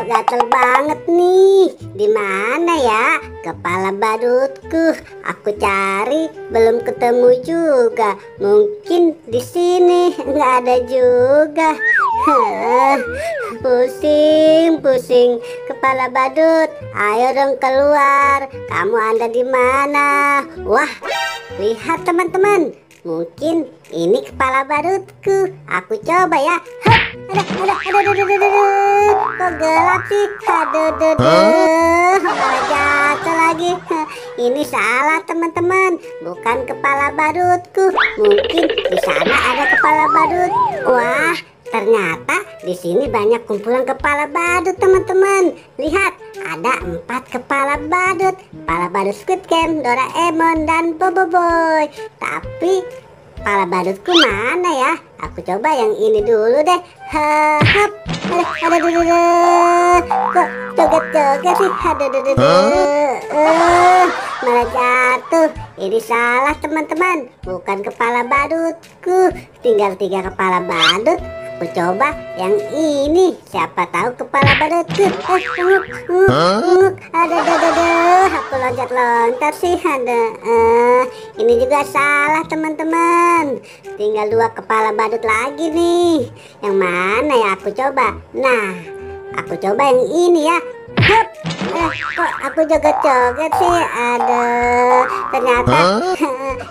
gatel banget nih. Di mana ya kepala badutku? Aku cari belum ketemu juga. Mungkin di sini nggak ada juga. Pusing kepala badut. Ayo dong keluar. Kamu ada di mana? Wah, lihat teman-teman. Mungkin ini kepala badutku. Aku coba ya. Hup, aduh. Kok gelap sih? Malah jatuh lagi. Ini salah teman-teman. Bukan kepala badutku. Mungkin di sana ada kepala badut. Wah, ternyata di sini banyak kumpulan kepala badut teman-teman. Lihat, ada 4 kepala badut. Kepala badut Squid Game, Doraemon, dan Boboiboy. Tapi kepala badutku mana ya? Aku coba yang ini dulu deh. Hap, aduh. Kok joget-joget sih? Malah jatuh. Ini salah teman-teman. Bukan kepala badutku. Tinggal 3 kepala badut. Aku coba yang ini. Siapa tahu kepala badutku. Aduh. Aku loncat-loncat sih. Ini juga salah teman-teman. Tinggal 2 kepala badut lagi nih. Yang mana ya aku coba? Nah, aku coba yang ini ya. Hup. Kok aku joget-joget sih? Aduh, ternyata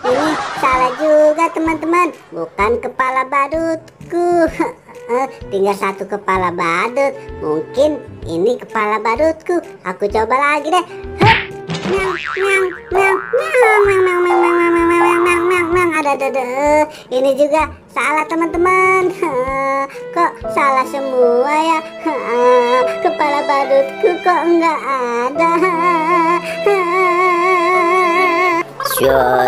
ini salah juga teman-teman. Bukan kepala badutku. Tinggal 1 kepala badut. Mungkin ini kepala badutku. Aku coba lagi deh. Hup. Ada. Ini juga salah teman-teman. Kok salah semua ya? Kepala badutku kok enggak ada. Waduh,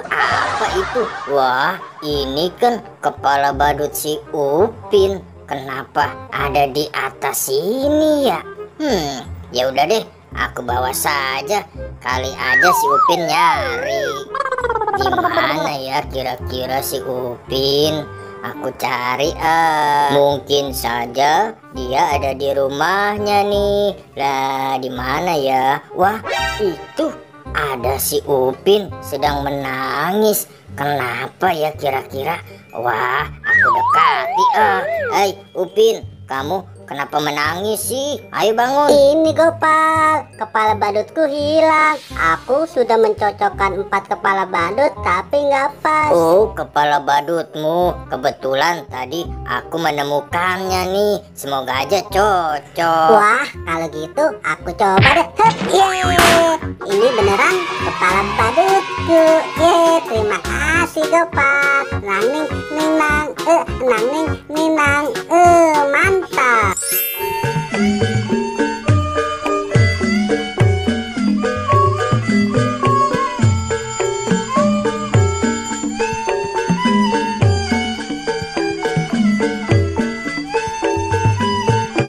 apa itu? Wah, ini kan kepala badut si Upin. Kenapa ada di atas sini ya? Ya udah deh, aku bawa saja. Kali aja si Upin nyari. Di mana ya kira-kira si Upin? Aku cari mungkin saja dia ada di rumahnya nih. Lah, di mana ya? Wah, itu ada si Upin sedang menangis. Kenapa ya kira-kira? Wah, aku dekati. Hei Upin, kamu kenapa menangis sih? Ayo bangun. Ini Gopal, kepala badutku hilang. Aku sudah mencocokkan 4 kepala badut tapi nggak pas. Oh, kepala badutmu. Kebetulan tadi aku menemukannya nih. Semoga aja cocok. Wah, kalau gitu aku coba deh. Hup, ini beneran kepala badutku. Terima kasih Gopal. Nang ning nang, mantap.